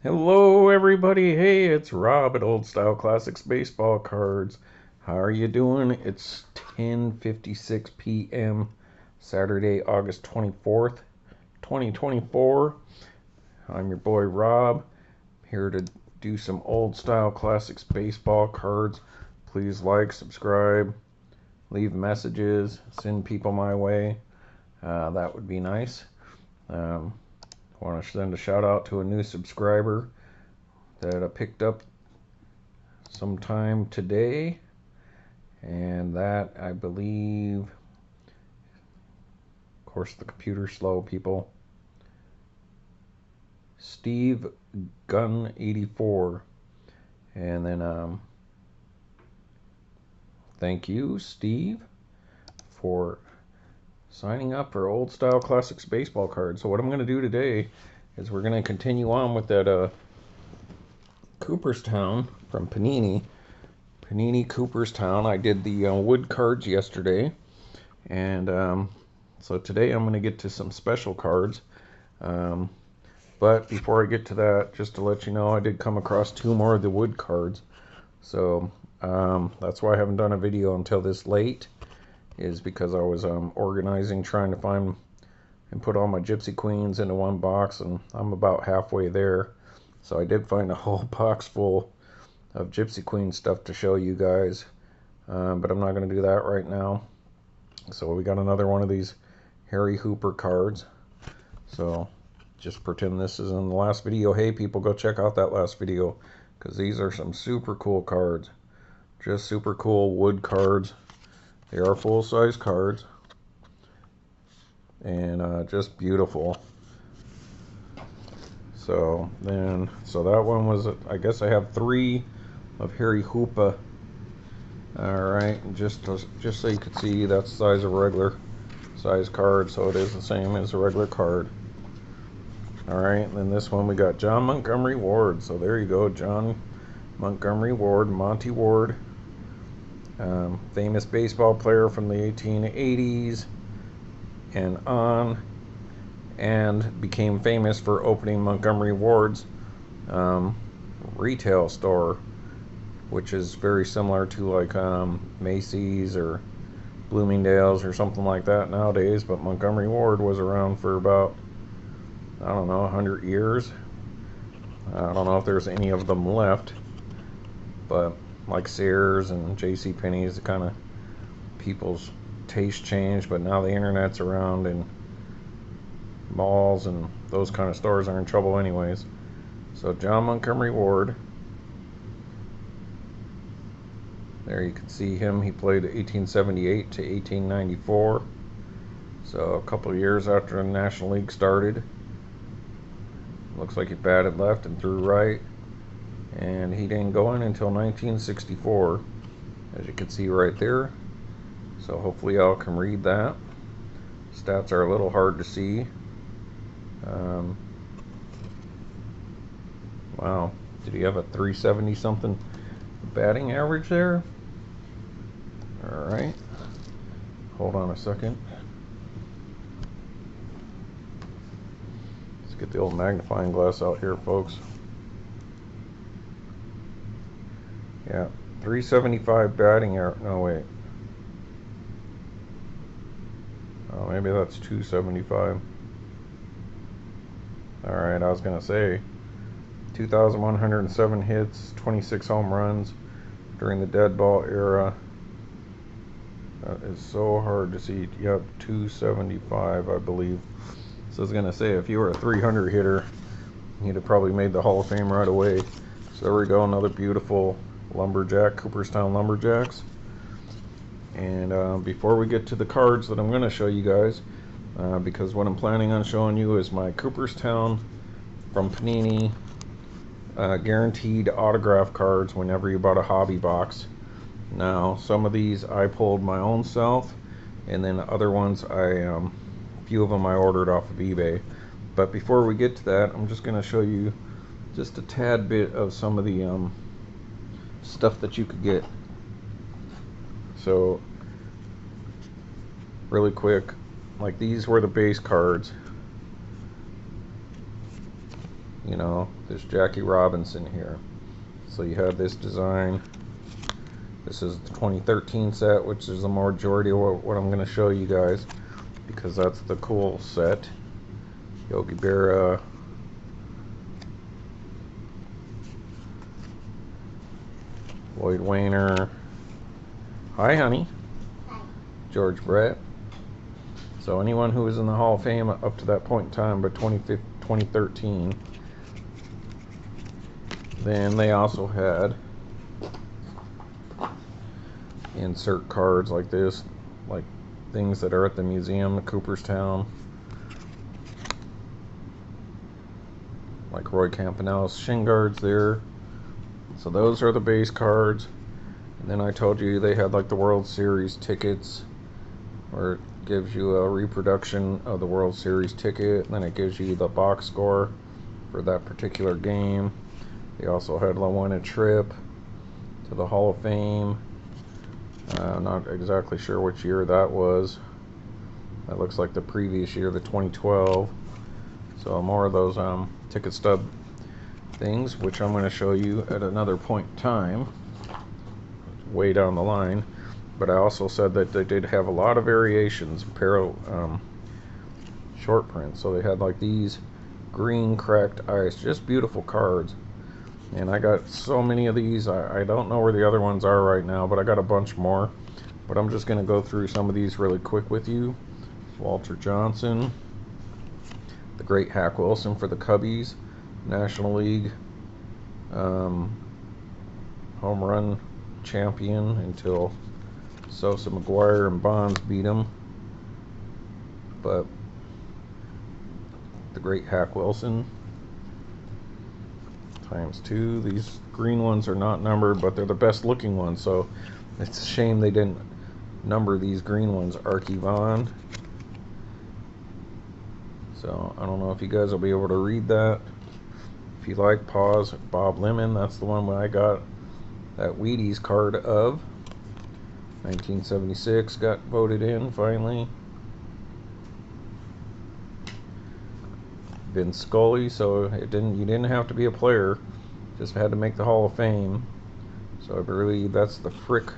Hello, everybody. Hey, it's Rob at Old Style Classics Baseball Cards. How are you doing? It's 10:56 p.m. Saturday, August 24th, 2024. I'm your boy Rob, here to do some Old Style Classics Baseball Cards. Please like, subscribe, leave messages, send people my way. That would be nice. Um, I want to send a shout out to a new subscriber that I picked up sometime today, and that I believe, of course, the computer's slow, people. Steve Gun 84, and then thank you, Steve, for signing up for Old Style Classics baseball cards. So what I'm going to do today is we're going to continue on with that Cooperstown from Panini. Panini Cooperstown. I did the wood cards yesterday, and so today I'm going to get to some special cards. But before I get to that, just to let you know, I did come across two more of the wood cards. So that's why I haven't done a video until this late, is because I was organizing, trying to find and put all my Gypsy Queens into one box, and I'm about halfway there. So I did find a whole box full of Gypsy Queen stuff to show you guys, but I'm not going to do that right now. So we got another one of these Harry Hooper cards. So just pretend this is in the last video. Hey people, go check out that last video, because these are some super cool cards. Just super cool wood cards. They are full-size cards, and just beautiful. So that one was, I guess I have three of Harry Hooper. Alright, just so you could see, that's the size of a regular size card, so it is the same as a regular card. Alright, and then this one we got John Montgomery Ward. So there you go, John Montgomery Ward, Monty Ward. Famous baseball player from the 1880s and on, and became famous for opening Montgomery Ward's retail store, which is very similar to like Macy's or Bloomingdale's or something like that nowadays. But Montgomery Ward was around for about, I don't know, 100 years. I don't know if there's any of them left, but like Sears and J.C. Penney's, the kind of people's taste changed, but now the internet's around and malls and those kind of stores are in trouble anyways. So John Montgomery Ward, there you can see him. He played 1878 to 1894, so a couple of years after the National League started. Looks like he batted left and threw right, and he didn't go in until 1964, as you can see right there. So hopefully y'all can read that. Stats are a little hard to see. Wow, did he have a 370 something batting average there? Alright, hold on a second. Let's get the old magnifying glass out here, folks. Yeah, 375 batting average. No, wait. Oh, maybe that's 275. Alright, I was going to say 2,107 hits, 26 home runs during the dead ball era. That is so hard to see. Yep, 275, I believe. So I was going to say, if you were a 300 hitter, you'd have probably made the Hall of Fame right away. So there we go, another beautiful Lumberjack, Cooperstown Lumberjacks. And before we get to the cards that I'm going to show you guys, because what I'm planning on showing you is my Cooperstown from Panini guaranteed autograph cards whenever you bought a hobby box. Now, some of these I pulled my own self, and then other ones a few of them I ordered off of eBay. But before we get to that, I'm just going to show you just a tad bit of some of the stuff that you could get. So really quick, like these were the base cards. you know, there's Jackie Robinson here. So you have this design. This is the 2013 set, which is the majority of what I'm going to show you guys, because that's the cool set. Yogi Berra, Lloyd Wayner, hi honey, Hi. George Brett. So anyone who was in the Hall of Fame up to that point in time, but 2013. Then they also had insert cards like this, like things that are at the museum in Cooperstown, like Roy Campanel's shin guards there. So those are the base cards. And then I told you they had like the World Series tickets, where it gives you a reproduction of the World Series ticket, and then it gives you the box score for that particular game. They also had one a trip to the Hall of Fame. Not exactly sure which year that was. That looks like the previous year, the 2012. So more of those ticket stub things, which I'm going to show you at another point in time, way down the line. But I also said that they did have a lot of variations, short prints. So they had like these green cracked ice, just beautiful cards. And I got so many of these. I don't know where the other ones are right now, but I got a bunch more. But I'm just going to go through some of these really quick with you. Walter Johnson, the great Hack Wilson for the Cubbies, National League home run champion until Sosa, McGuire, and Bonds beat him. But the great Hack Wilson ×2. These green ones are not numbered, but they're the best looking ones, so it's a shame they didn't number these green ones. Archie Vaughn. So I don't know if you guys will be able to read that. If you like, pause. Bob Lemon, that's the one I got that Wheaties card of. 1976 got voted in finally. Vince Scully, so you didn't have to be a player, just had to make the Hall of Fame. So I believe that's the Frick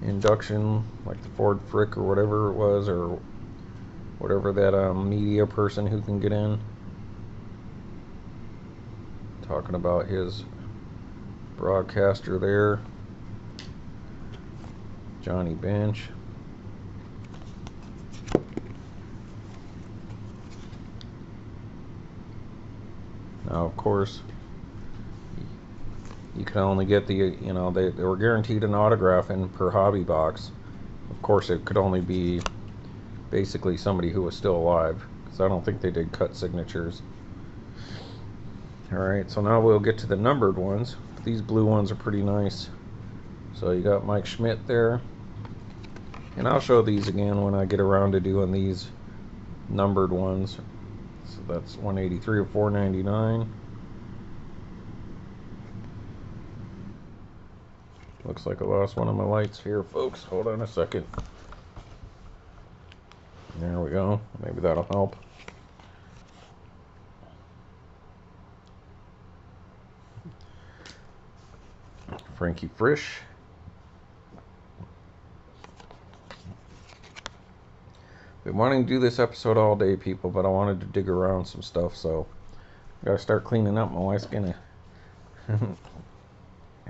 induction, like the Ford Frick or whatever it was, or whatever that media person who can get in. Talking about his broadcaster there, Johnny Bench. Now, of course, you can only get they were guaranteed an autograph in per hobby box. Of course, it could only be basically somebody who was still alive, because I don't think they did cut signatures. Alright, so now we'll get to the numbered ones. These blue ones are pretty nice. So you got Mike Schmidt there. And I'll show these again when I get around to doing these numbered ones. So that's 183 of 499. Looks like I lost one of my lights here, folks. Hold on a second. There we go. Maybe that'll help. Frankie Frisch. Been wanting to do this episode all day, people, but I wanted to dig around some stuff, so I gotta start cleaning up. My wife's gonna.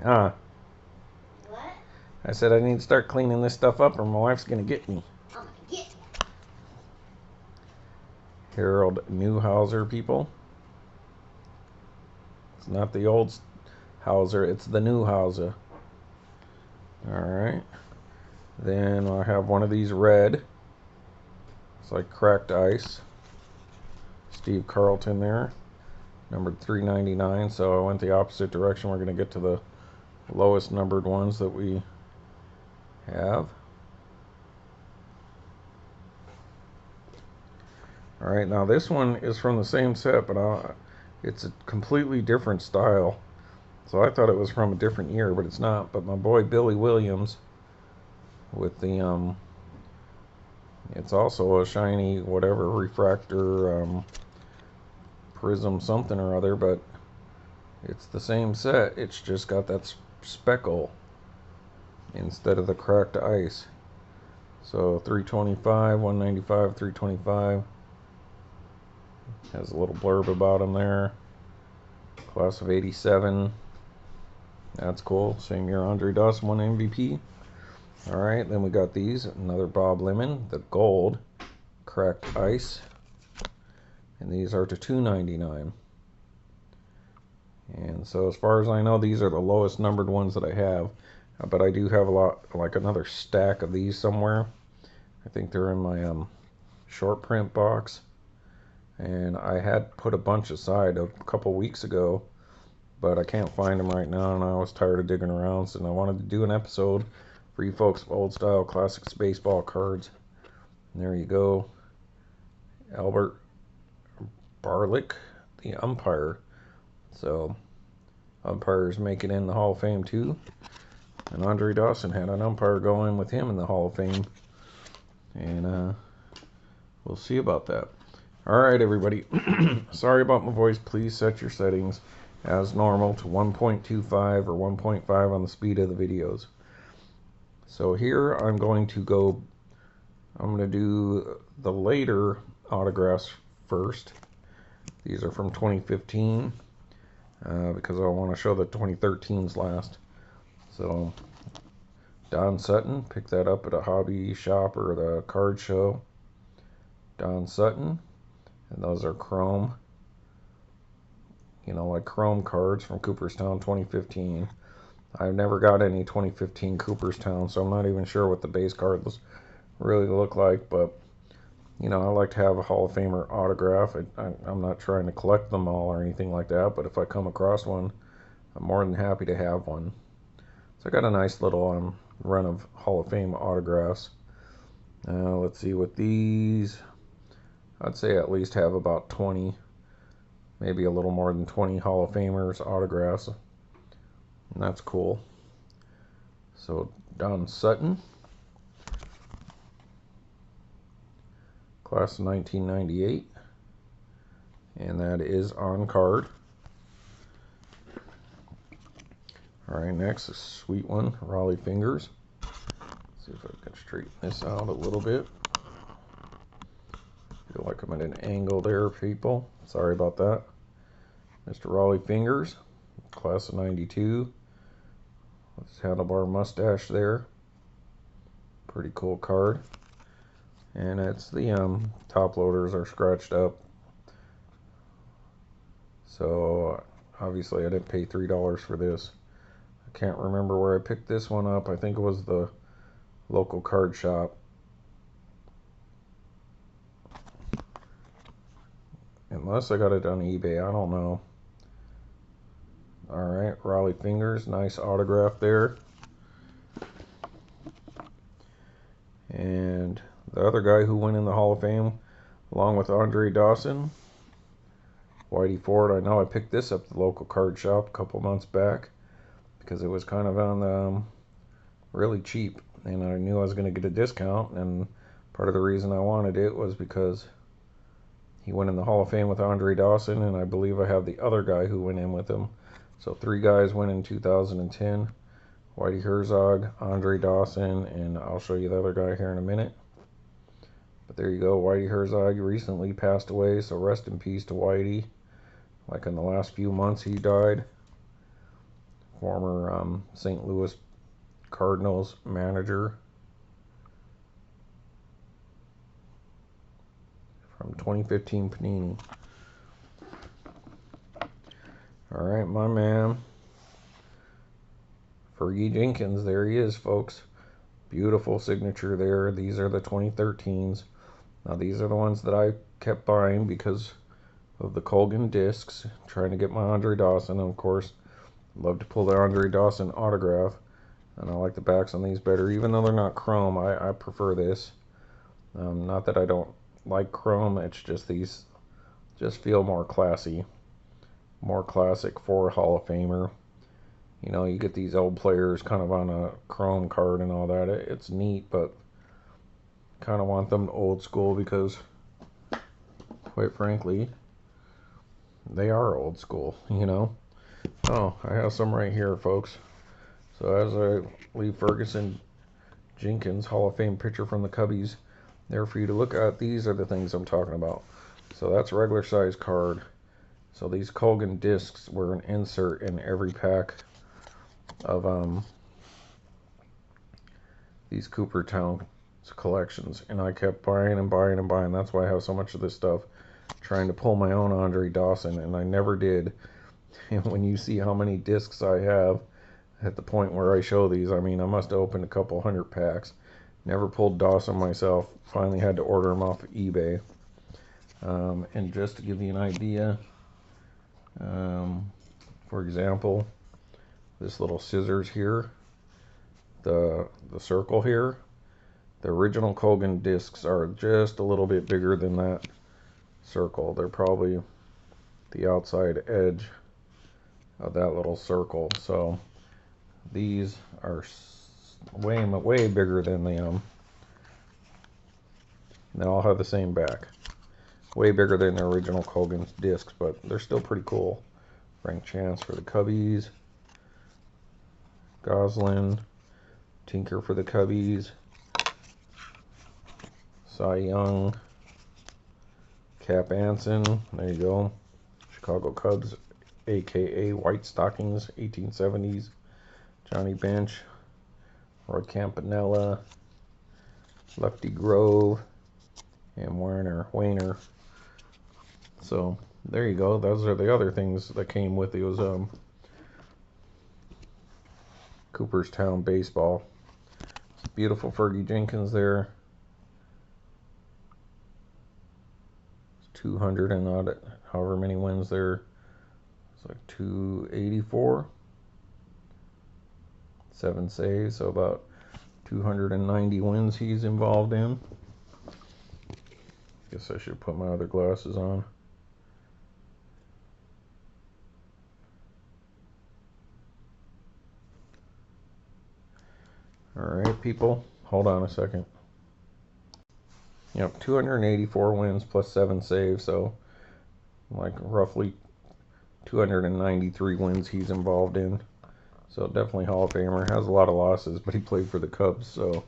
What? I said I need to start cleaning this stuff up, or my wife's gonna get me. I'm gonna get you. Harold Newhouser, people. It's not the old Hauser, it's the Newhouser. Alright. Then I have one of these red. It's like cracked ice. Steve Carlton there. Numbered 399, so I went the opposite direction. We're going to get to the lowest numbered ones that we have. Alright, now this one is from the same set, but it's a completely different style. So I thought it was from a different year, but it's not. But my boy Billy Williams with the it's also a shiny whatever refractor Prism something or other, but it's the same set. It's just got that speckle instead of the cracked ice. So 325, 195, 325. Has a little blurb about him there. Class of 87. That's cool. Same year Andre Dawson won MVP. Alright, then we got these. Another Bob Lemon, the gold cracked ice. And these are to $2.99. And so as far as I know, these are the lowest numbered ones that I have. But I do have a lot, like another stack of these somewhere. I think they're in my short print box. And I had put a bunch aside a couple weeks ago, but I can't find them right now, and I was tired of digging around, so I wanted to do an episode for you folks of old style classics baseball cards. And there you go. Albert Barlick, the umpire. So umpires make it in the Hall of Fame too. And Andre Dawson had an umpire go in with him in the Hall of Fame. And we'll see about that. Alright, everybody. Sorry about my voice. Please set your settings as normal to 1.25 or 1.5 on the speed of the videos. So here I'm going to do the later autographs first. These are from 2015 because I want to show the 2013s last. So Don Sutton, picked that up at a hobby shop or the card show. Don Sutton, and those are chrome, you know, like chrome cards from Cooperstown 2015. I've never got any 2015 Cooperstown, so I'm not even sure what the base cards really look like, but you know, I like to have a Hall of Famer autograph. I'm not trying to collect them all or anything like that, but if I come across one, I'm more than happy to have one. So I got a nice little run of Hall of Fame autographs. Let's see, with these, I'd say at least have about 20, maybe a little more than 20 Hall of Famers autographs. And that's cool. So Don Sutton, class of 1998, and that is on card. Alright, next, a sweet one, Raleigh Fingers. Let's see if I can straighten this out a little bit. Feel like I'm at an angle there, people. Sorry about that. Mr. Raleigh Fingers, class of 92. With his handlebar mustache there. Pretty cool card. And it's the top loaders are scratched up. So obviously I didn't pay $3 for this. I can't remember where I picked this one up. I think it was the local card shop. Unless I got it on eBay, I don't know. Alright, Raleigh Fingers, nice autograph there. And the other guy who went in the Hall of Fame, along with Andre Dawson, Whitey Ford. I know I picked this up at the local card shop a couple months back because it was kind of on the really cheap, and I knew I was going to get a discount, and part of the reason I wanted it was because he went in the Hall of Fame with Andre Dawson, and I believe I have the other guy who went in with him. So 3 guys went in 2010. Whitey Herzog, Andre Dawson, and I'll show you the other guy here in a minute. But there you go, Whitey Herzog recently passed away, so rest in peace to Whitey. Like in the last few months he died. Former St. Louis Cardinals manager. From 2015 Panini. Alright, my man. Fergie Jenkins, there he is, folks. Beautiful signature there. These are the 2013s. Now these are the ones that I kept buying because of the Colgan discs. Trying to get my Andre Dawson, and of course, love to pull the Andre Dawson autograph. And I like the backs on these better. Even though they're not chrome, I prefer this. Not that I don't like chrome, it's just these just feel more classy. More classic for a Hall of Famer. You know, you get these old players kind of on a chrome card and all that. It's neat, but kind of want them old school because, quite frankly, They are old school, you know. Oh, I have some right here, folks. So as I leave Ferguson Jenkins, Hall of Fame pitcher from the Cubbies, there for you to look at. These are the things I'm talking about. So that's a regular size card. So these Colgan discs were an insert in every pack of these Cooperstown collections, and I kept buying and buying and buying. That's why I have so much of this stuff, trying to pull my own Andre Dawson, and I never did. And when you see how many discs I have at the point where I show these, I mean, I must have opened a couple hundred packs. Never pulled Dawson myself. Finally had to order them off of eBay. And just to give you an idea, for example, this little scissors here, the circle here, the original Colgan discs are just a little bit bigger than that circle. They're probably the outside edge of that little circle. So these are way bigger than the they all have the same back. Way bigger than the original Colgan discs, but they're still pretty cool. Frank Chance for the Cubbies. Goslin. Tinker for the Cubbies. Cy Young. Cap Anson. There you go. Chicago Cubs, a.k.a. White Stockings, 1870s. Johnny Bench. Roy Campanella. Lefty Grove. And Wainer. So there you go. Those are the other things that came with those Cooperstown baseball. Beautiful Fergie Jenkins there. 200 and odd, however many wins there. It's like 284. 7 saves, so about 290 wins he's involved in. Guess I should put my other glasses on. Alright, people, hold on a second. Yep, 284 wins plus 7 saves, so like roughly 293 wins he's involved in. So definitely Hall of Famer. Has a lot of losses, but he played for the Cubs, so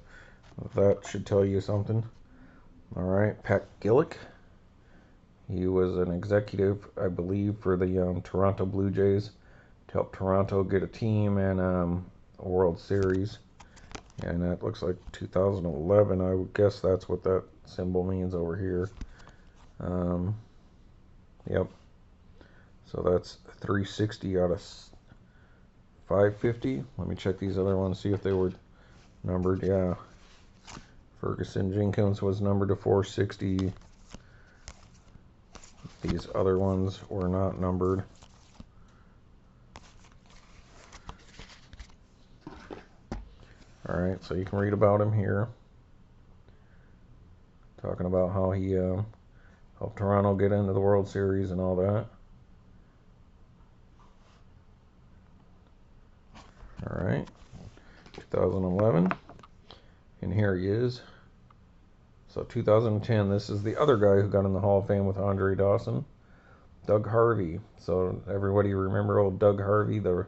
that should tell you something. Alright, Pat Gillick. He was an executive, I believe, for the Toronto Blue Jays to help Toronto get a team and a World Series. And that looks like 2011. I would guess that's what that symbol means over here. Yep. So that's 360 out of 550. Let me check these other ones, see if they were numbered. Yeah. Ferguson Jenkins was numbered to 460. These other ones were not numbered. Alright, so you can read about him here. Talking about how he helped Toronto get into the World Series and all that. Alright, 2011. And here he is. So 2010, this is the other guy who got in the Hall of Fame with Andre Dawson. Doug Harvey. So everybody remember old Doug Harvey, the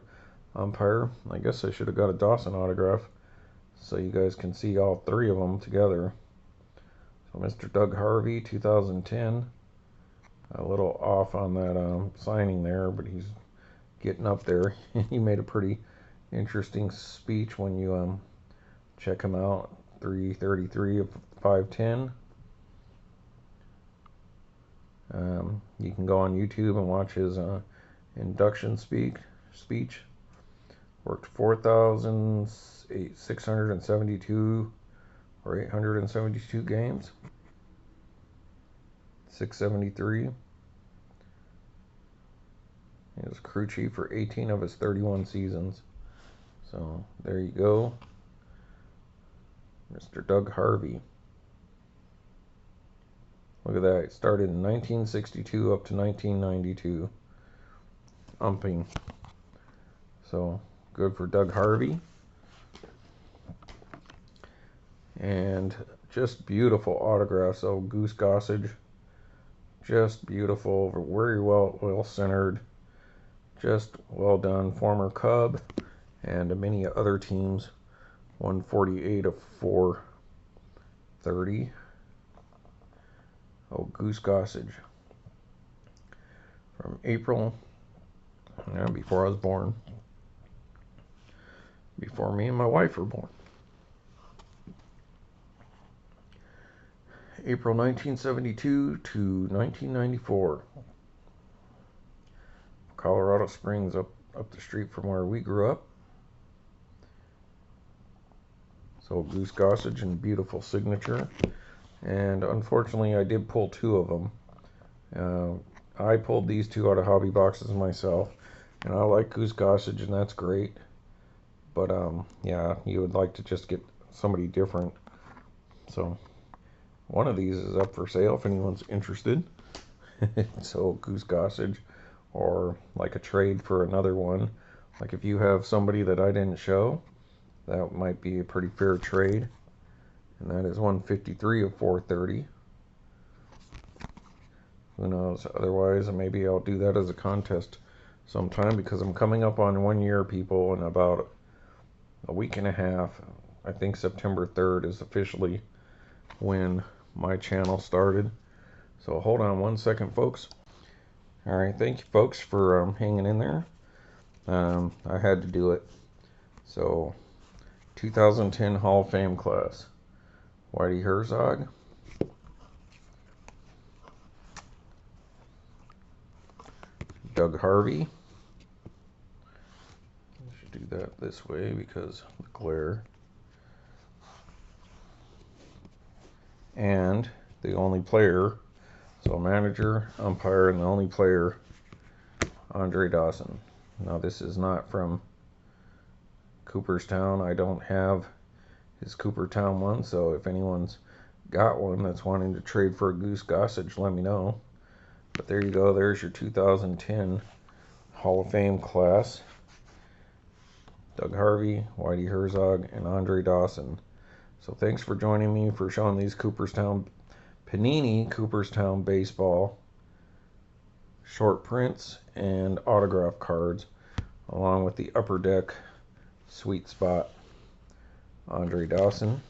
umpire? I guess I should have got a Dawson autograph so you guys can see all three of them together. So Mr. Doug Harvey, 2010. A little off on that signing there, but he's getting up there. He made a pretty interesting speech when you check him out. 333 of 510. You can go on YouTube and watch his induction speech. Worked 4,672 or 872 games. 673. He was crew chief for 18 of his 31 seasons. So there you go. Mr. Doug Harvey. Look at that. It started in 1962 up to 1992. Umping. So good for Doug Harvey. And just beautiful autographs. So Goose, Gossage, Just beautiful, very well centered, just well done. Former Cub and many other teams. 148 of 430. Oh, Goose Gossage from April, before I was born, before me and my wife were born. April 1972 to 1994. Colorado Springs, up the street from where we grew up. So Goose Gossage and beautiful signature. And unfortunately, I did pull two of them. I pulled these two out of hobby boxes myself, and I like Goose Gossage, and that's great. But yeah, you would like to just get somebody different. So one of these is up for sale if anyone's interested. So Goose Gossage, or like a trade for another one. Like if you have somebody that I didn't show, that might be a pretty fair trade. And that is 153 of 430. Who knows? Otherwise, maybe I'll do that as a contest sometime, because I'm coming up on 1 year, people, in about a week and a half. I think September 3rd is officially when my channel started. So hold on 1 second, folks. All right, thank you, folks, for hanging in there. I had to do it. So 2010 Hall of Fame class. Whitey Herzog, Doug Harvey. I should do that this way because of the glare. And the only player, so manager, umpire, and the only player, Andre Dawson. Now this is not from Cooperstown. I don't have his Cooperstown one, so if anyone's got one that's wanting to trade for a Goose Gossage, let me know. But there you go, there's your 2010 Hall of Fame class. Doug Harvey, Whitey Herzog, and Andre Dawson. So thanks for joining me for showing these Cooperstown, Panini Cooperstown baseball short prints and autograph cards, along with the Upper Deck Sweet Spot Andre Dawson.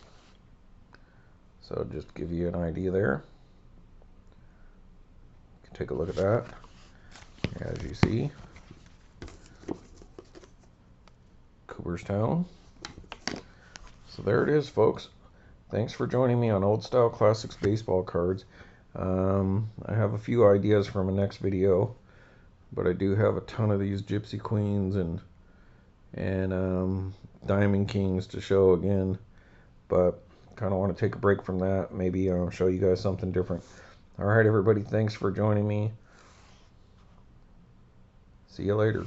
So just to give you an idea there. You can take a look at that. As you see, Cooperstown. So there it is, folks. Thanks for joining me on Old Style Classics baseball cards. I have a few ideas from a next video, but I do have a ton of these Gypsy Queens and Diamond Kings to show again, but kind of want to take a break from that. Maybe show you guys something different. All right, everybody, thanks for joining me. See you later.